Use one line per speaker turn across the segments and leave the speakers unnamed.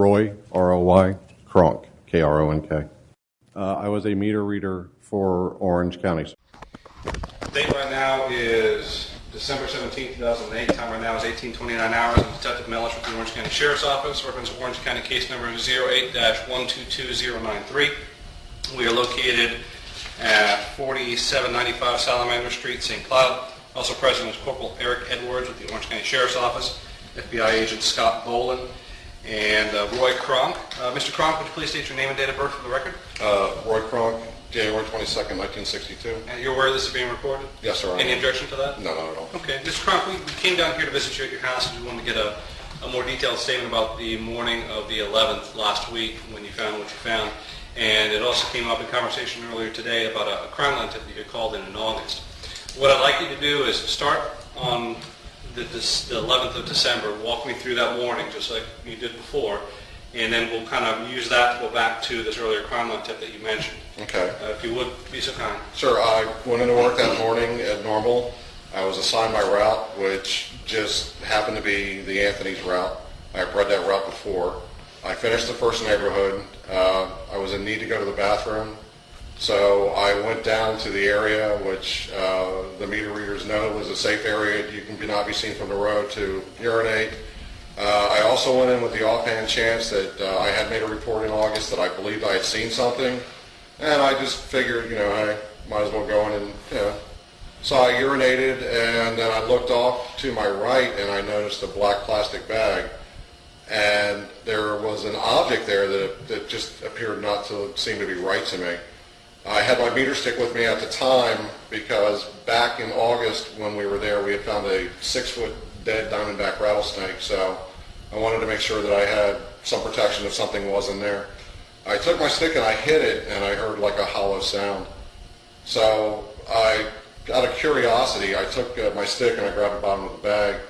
Roy, R-O-Y, Kronk, K-R-O-N-K. I was a meter reader for Orange County.
Date right now is December 17, 2008. Time right now is 18:29 hours. I'm Detective Mellish with the Orange County Sheriff's Office. Reference Orange County case number 08-122093. We are located at 4795 Salamander Street, St. Cloud. Also present is Corporal Eric Edwards with the Orange County Sheriff's Office, FBI Agent Scott Boland, and Roy Kronk. Mr. Kronk, would you please state your name and date of birth for the record?
Roy Kronk, January 22nd, 1962.
And you're aware this is being recorded?
Yes, sir.
Any objection to that?
No, not at all.
Okay. Mr. Kronk, we came down here to visit you at your house and we wanted to get a more detailed statement about the morning of the 11th last week when you found what you found. And it also came up in conversation earlier today about a crime line tip that you called in August. What I'd like you to do is start on the 11th of December, walk me through that morning just like you did before, and then we'll kind of use that to go back to this earlier crime line tip that you mentioned.
Okay.
If you would, be so kind.
Sure. I went into work that morning at normal. I was assigned my route, which just happened to be the Anthony's route. I've read that route before. I finished the first neighborhood. I was in need to go to the bathroom. So I went down to the area, which the meter readers know is a safe area. You can not be seen from the road to urinate. I also went in with the offhand chance that I had made a report in August that I believed I had seen something. And I just figured, I might as well go in and, So I urinated, and then I looked off to my right, and I noticed a black plastic bag. And there was an object there that just appeared not to seem to be right to me. I had my meter stick with me at the time because back in August when we were there, we had found a 6-foot dead diamondback rattlesnake, so I wanted to make sure that I had some protection if something was in there. I took my stick and I hit it, and I heard like a hollow sound. So out of curiosity, I took my stick and I grabbed the bottom of the bag,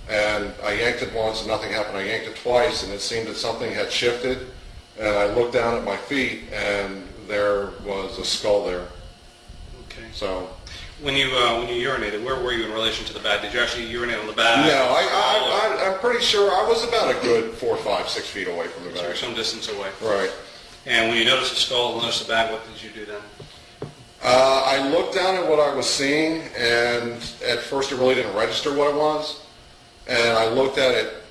and I yanked it once and nothing happened. I yanked it twice, and it seemed that something had shifted, and I looked down at my feet, and there was a skull there.
Okay.
So
when you urinated, where were you in relation to the bag? Did you actually urinate on the bag?
no, I'm pretty sure I was about a good 4, 5, 6 feet away from the
So you're
bag.
some distance away.
Right.
And when you noticed the skull and noticed the bag, what did you do then?
I looked down at what I was seeing, and at first it really didn't register what it was. And I looked at it,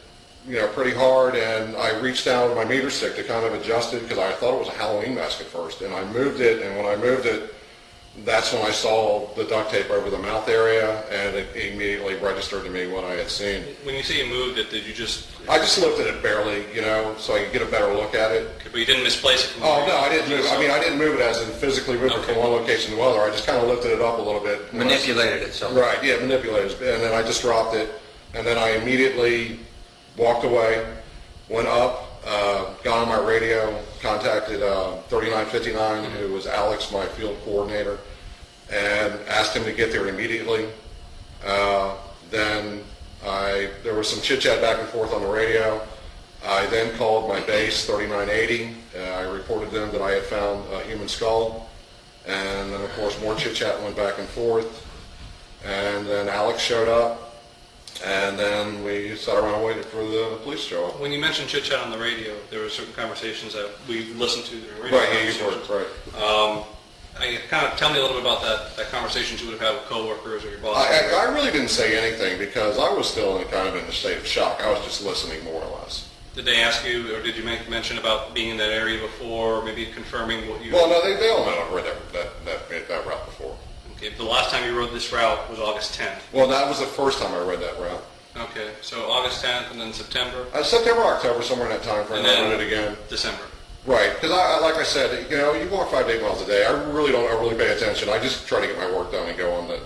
pretty hard, and I reached down with my meter stick to kind of adjust it because I thought it was a Halloween mask at first. And I moved it, and when I moved it, that's when I saw the duct tape over the mouth area, and it immediately registered to me what I had seen.
When you say you moved it, did you just...
I just lifted it barely, so I could get a better look at it.
But you didn't misplace it from
Oh, no, I didn't move. I mean, I didn't move it as in physically move it from one location to another. I just kind of lifted it up a little bit.
Manipulated it, so.
Right, yeah, manipulated it. And then I just dropped it, and then I immediately walked away, went up, got on my radio, contacted 3959, who was Alex, my field coordinator, and asked him to get there immediately. Then there was some chit-chat back and forth on the radio. I then called my base, 3980. I reported them that I had found a human skull. And then, of course, more chit-chat went back and forth. And then Alex showed up. And then we sat around and waited for the police to show up.
When you mentioned chit-chat on the radio, there were certain conversations that we listened to during radio.
Right, yeah, you were, right.
Kind of tell me a little bit about that conversation you would have had with coworkers or your boss.
I really didn't say anything because I was still in a state of shock. I was just listening more or less.
Did they ask you, or did you make mention about being in that area before, or maybe confirming what you...
Well, no, they all know I've read that route before.
Okay, the last time you rode this route was August 10th.
Well, that was the first time I read that route.
Okay, so August 10th and then September?
September, October, somewhere in that time frame.
And then
I read it again.
December.
Right, because like I said, you walk 5 to 8 miles a day. I really don't overly pay attention. I just try to get my work done and go on the.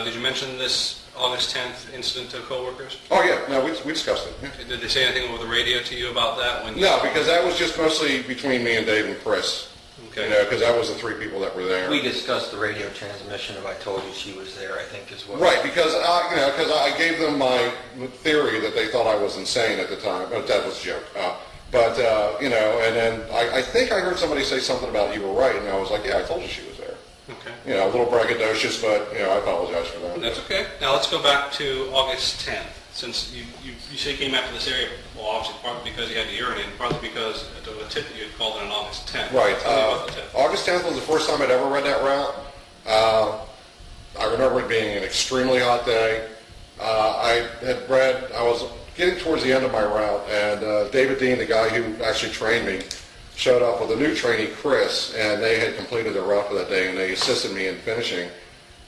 Did you mention this August 10th incident to coworkers?
Oh yeah, no, we discussed it. Yeah.
Did they say anything over the radio to you about that?
No, because that was just mostly between me and Dave and Chris.
Okay.
Because that was the 3 people that were there.
We discussed the radio transmission if I told you she was there, I think, as well.
Right, because I gave them my theory that they thought I was insane at the time. But that was a joke. And then I think I heard somebody say something about you were right, and I was like, yeah, I told you she was there.
Okay.
A little braggadocious, but I apologize for that.
That's okay. Now let's go back to August 10th. since you say you came after this area, well, obviously partly because you had to urinate, and partly because of a tip that you had called in on August 10th.
Right.
Tell me about the tip.
August 10th was the first time I'd ever read that route. I remember it being an extremely hot day. I was getting towards the end of my route, and David Dean, the guy who actually trained me, showed up with a new trainee, Chris, and they had completed their route for that day, and they assisted me in finishing.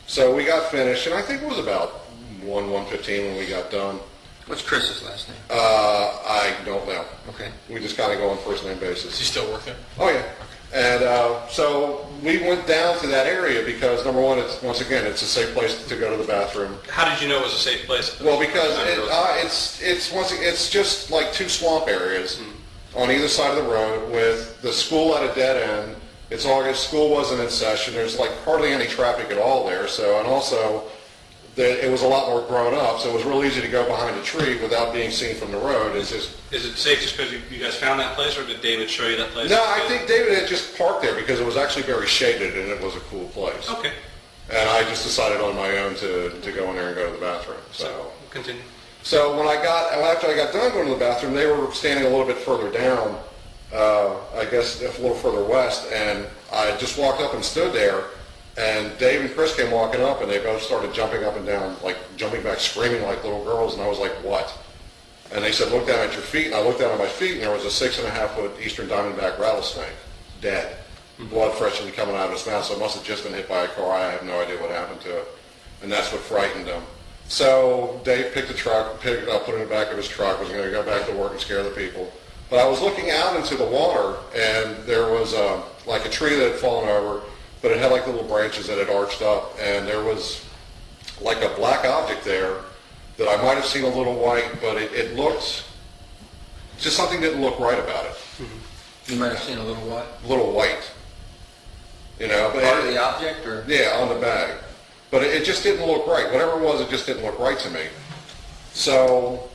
So we got finished, and I think it was about 1:15 when we got done.
What's Chris's last name?
I don't know.
Okay.
We just kind of go on first name basis.
Does he still work there?
Oh, yeah. And so we went down to that area because, number one, once again, it's a safe place to go to the bathroom.
How did you know it was a safe place?
Well, because it's just like two swamp areas on either side of the road with the school at a dead end. It's August, school wasn't in session. There's like hardly any traffic at all there. So, and also, it was a lot more grown up, so it was real easy to go behind a tree without being seen from the road.
Is it safe just because you guys found that place, or did David show you that place?
No, I think David had just parked there because it was actually very shaded and it was a cool place.
Okay.
And I just decided on my own to go in there and go to the bathroom. So
Continue.
So after I got done going to the bathroom, they were standing a little bit further down, I guess a little further west, and I just walked up and stood there, and Dave and Chris came walking up, and they both started jumping up and down, like jumping back, screaming like little girls, and I was like, what? And they said, look down at your feet, and I looked down at my feet, and there was a 6.5-foot eastern diamondback rattlesnake, dead, blood freshly coming out of his mouth, so it must have just been hit by a car. I have no idea what happened to it, and that's what frightened them. So Dave picked the truck, put it in the back of his truck, was going to go back to work and scare the people. But I was looking out into the water, and there was like a tree that had fallen over, but it had like little branches that had arched up, and there was like a black object there that I might have seen a little white, but it looked, just something didn't look right about it.
You might have seen a little what?
A little white. You know? But
Part of the object, or?
Yeah, on the bag. But it just didn't look right. Whatever it was, it just didn't look right to me. So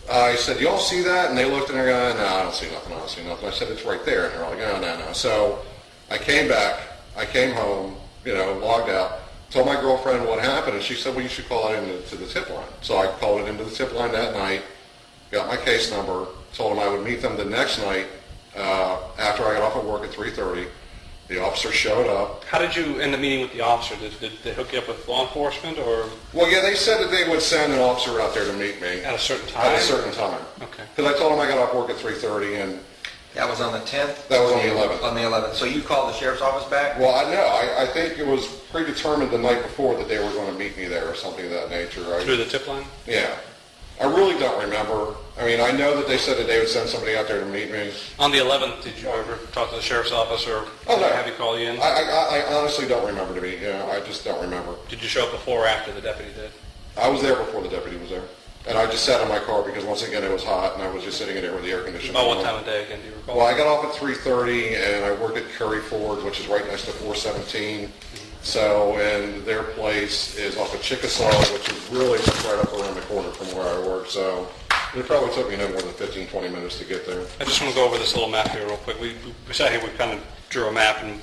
I said, you all see that? And they looked and they're going, no, I don't see nothing, I don't see nothing. I said, it's right there. And they're like, oh, no. So I came back, I came home, logged out, told my girlfriend what happened, and she said, well, you should call it into the tip line. So I called it into the tip line that night, got my case number, told them I would meet them the next night after I got off of work at 3:30. The officer showed up.
How did you end the meeting with the officer? Did they hook you up with law enforcement, or
Well, yeah, they said that they would send an officer out there to meet me
at a certain time?
at a certain time.
Okay.
Because I told them I got off work at 3:30, and
That was on the 10th?
That was on the 11th.
On the 11th. So you called the sheriff's office back?
well, I think it was predetermined the night before that they were going to meet me there or something of that nature.
Through the tip line?
Yeah. I really don't remember. I mean, I know that they said that they would send somebody out there to meet me.
On the 11th, did you ever talk to the sheriff's office, or
Oh, no.
have you call you in?
I honestly don't remember to be. I just don't remember.
Did you show up before or after the deputy did?
I was there before the deputy was there. And I just sat in my car because once again it was hot and I was just sitting in there with the air conditioning.
About what
on.
time of day again, do you recall?
Well, I got off at 3:30 and I worked at Curry Ford, which is right next to 417. So, and their place is off of Chickasaw, which is really just right up around the corner from where I work. So it probably took me no more than 15, 20 minutes to get there.
I just want to go over this little map here real quick. We sat here, we kind of drew a map and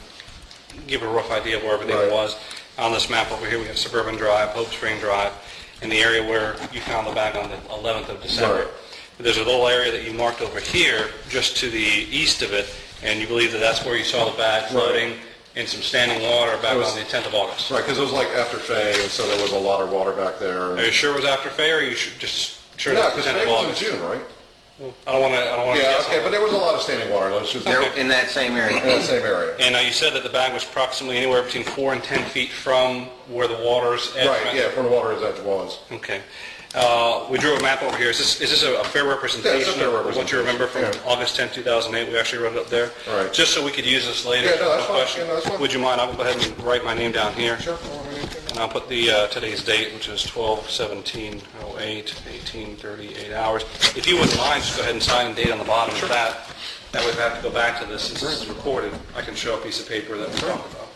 give a rough idea of where everything
Right.
was. On this map over here, we have Suburban Drive, Hope Spring Drive, and the area where you found the bag on the 11th of December.
Right.
There's a little area that you marked over here, just to the east of it, and you believe that that's where you saw the bag floating in some standing water back
It was-
on the 10th of August.
Right, because it was like after Fay, and so there was a lot of water back there.
Are you sure it was after Fair, or are you just sure
No,
that was
because
the 10th
Fay
of
was in
August?
June, right?
I don't want to
Yeah,
guess.
okay, but there was a lot of standing water. Let's just
They're in that same area.
in that same area.
And you said that the bag was approximately anywhere between 4 and 10 feet from where the water's edge
Right,
went?
yeah, from the water's edge was.
Okay. We drew a map over here. Is this a fair representation
Yeah, it's a fair
of what you remember from
representation,
August 10, 2008? We actually wrote it up there.
Right.
Just so we could use this later.
Yeah, no, that's fine.
question.
Yeah, no, that's fine.
Would you mind? I'll go ahead and write my name down here.
Sure.
And I'll put the today's date, which is 12/17/08, 18:38 hours. If you wouldn't mind, just go ahead and sign and date on the bottom of that. That way, if I have to go back to this, since this is recorded, I can show a piece of paper that we talked about.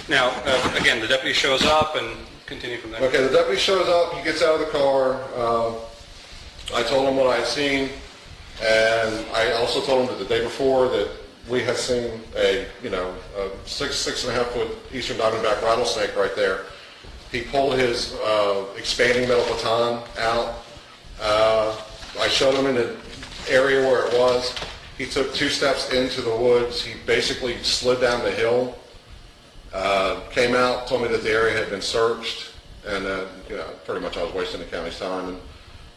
Now, again, the deputy shows up and continue from there.
Okay, the deputy shows up, he gets out of the car. I told him what I had seen, and I also told him that the day before that we had seen a 6.5 foot eastern diamondback rattlesnake right there. He pulled his expanding metal baton out. I showed him in the area where it was. He took 2 steps into the woods. He basically slid down the hill, came out, told me that the area had been searched, and pretty much I was wasting the county's time, and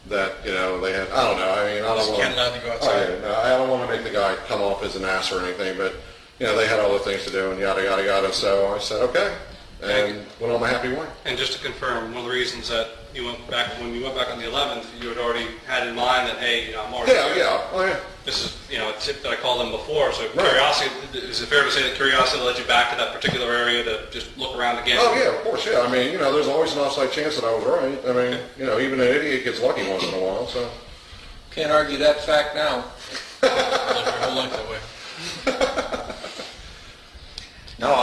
that they had, I don't know. I mean, I don't want
Can't allow to go outside.
I don't want to make the guy come off as an ass or anything, but they had other things to do and yada yada yada. So I said okay, and went on my happy way.
And just to confirm, one of the reasons that you went back, when you went back on the 11th, you had already had in mind that, hey, I'm already here.
Oh yeah.
This is, a tip that I called them before, so curiosity, is it fair to say that curiosity led you back to that particular area to just look around again?
Oh yeah, of course, yeah. I mean, there's always an offside chance that I was right. I mean, even an idiot gets lucky once in a while, so.
Can't argue that fact now.
Live your whole life that way.
No,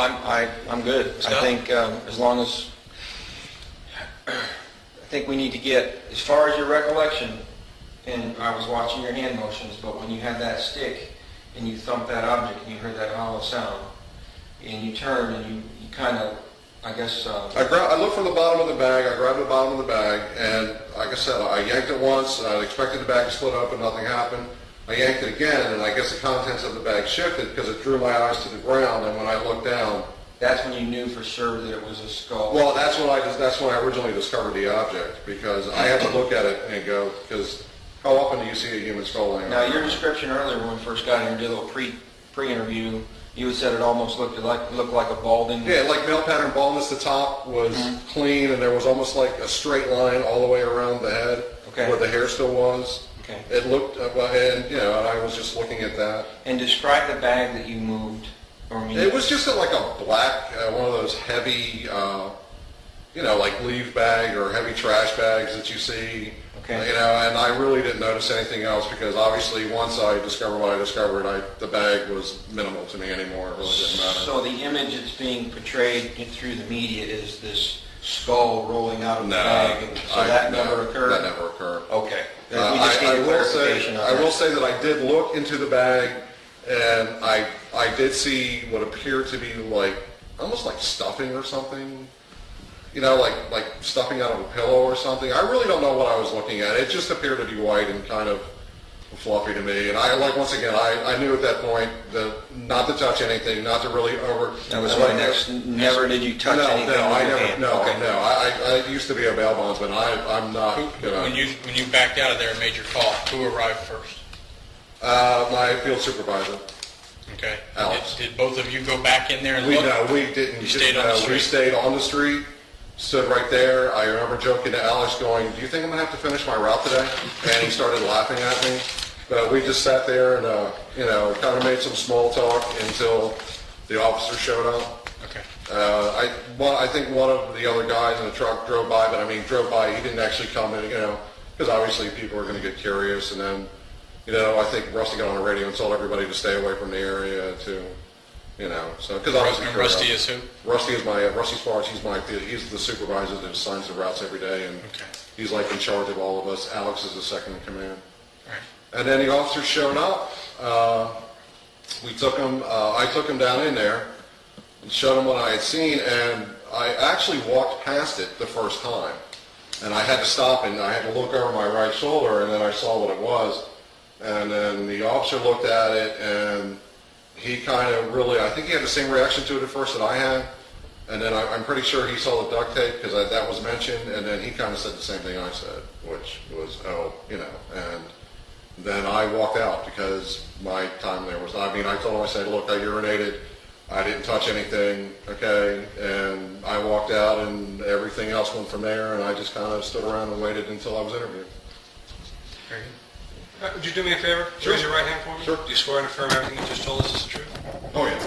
I'm good. I
Scott?
think as long as, I think we need to get, as far as your recollection, and I was watching your hand motions, but when you had that stick and you thumped that object and you heard that hollow sound, and you turned and you kind of, I guess...
I looked from the bottom of the bag, I grabbed the bottom of the bag, and like I said, I yanked it once, I expected the bag to split open, nothing happened. I yanked it again, and I guess the contents of the bag shifted because it drew my eyes to the ground, and when I looked down...
That's when you knew for sure that it was a skull.
Well, that's when I originally discovered the object, because I had to look at it and go, because how often do you see a human skull laying
Now,
around?
your description earlier when we first got here and did a little pre-interview, you had said it almost looked like a balding...
Yeah, like male pattern baldness, the top was clean, and there was almost like a straight line all the way around the head,
Okay.
where the hair still was.
Okay.
It looked, and I was just looking at that.
And describe the bag that you moved.
It was just like a black, one of those heavy, like leaf bag or heavy trash bags that you see.
Okay.
And I really didn't notice anything else because obviously once I discovered what I discovered, the bag was minimal to me anymore. It really didn't matter.
So the image that's being portrayed through the media is this skull rolling out of the bag, and so that never occurred?
That never occurred.
Okay. We just need a clarification on
I will
that.
say that I did look into the bag, and I did see what appeared to be almost like stuffing or something. Like stuffing out of a pillow or something. I really don't know what I was looking at. It just appeared to be white and kind of fluffy to me. And once again, I knew at that point that not to touch anything, not to really over...
That was my next, never did you touch anything with
I
your
never,
hand?
no,
Okay.
no. I used to be a bail bondsman. I'm not...
When you backed out of there and made your call, who arrived first?
My field supervisor.
Okay.
Alex.
Did both of you go back in there and look?
We didn't.
You stayed on the street?
We stayed on the street, stood right there. I remember joking to Alex going, do you think I'm going to have to finish my route today? And he started laughing at me. But we just sat there and, kind of made some small talk until the officer showed up.
Okay.
I think one of the other guys in the truck drove by, but drove by, he didn't actually come in, because obviously people are going to get curious. And then, I think Rusty got on the radio and told everybody to stay away from the area to, so, because obviously...
And Rusty is who?
Rusty is Rusty Sparks, he's the supervisor that assigns the routes every day, and
Okay.
he's in charge of all of us. Alex is the second in command.
All right.
And then the officers showed up. We took him, I took him down in there and showed him what I had seen, and I actually walked past it the first time. And I had to stop and I had to look over my right shoulder, and then I saw what it was. And then the officer looked at it, and he kind of really, I think he had the same reaction to it at first that I had. And then I'm pretty sure he saw the duct tape because that was mentioned, and then he kind of said the same thing I said, which was, and then I walked out because my time there was, I told him, I said, look, I urinated, I didn't touch anything, okay, and I walked out and everything else went from there, and I just kind of stood around and waited until I was interviewed.
Very good.
Would you do me a favor?
Sure.
Raise your right hand for me.
Sure.
Do you swear and affirm everything you just told us is the truth?
Oh, yeah.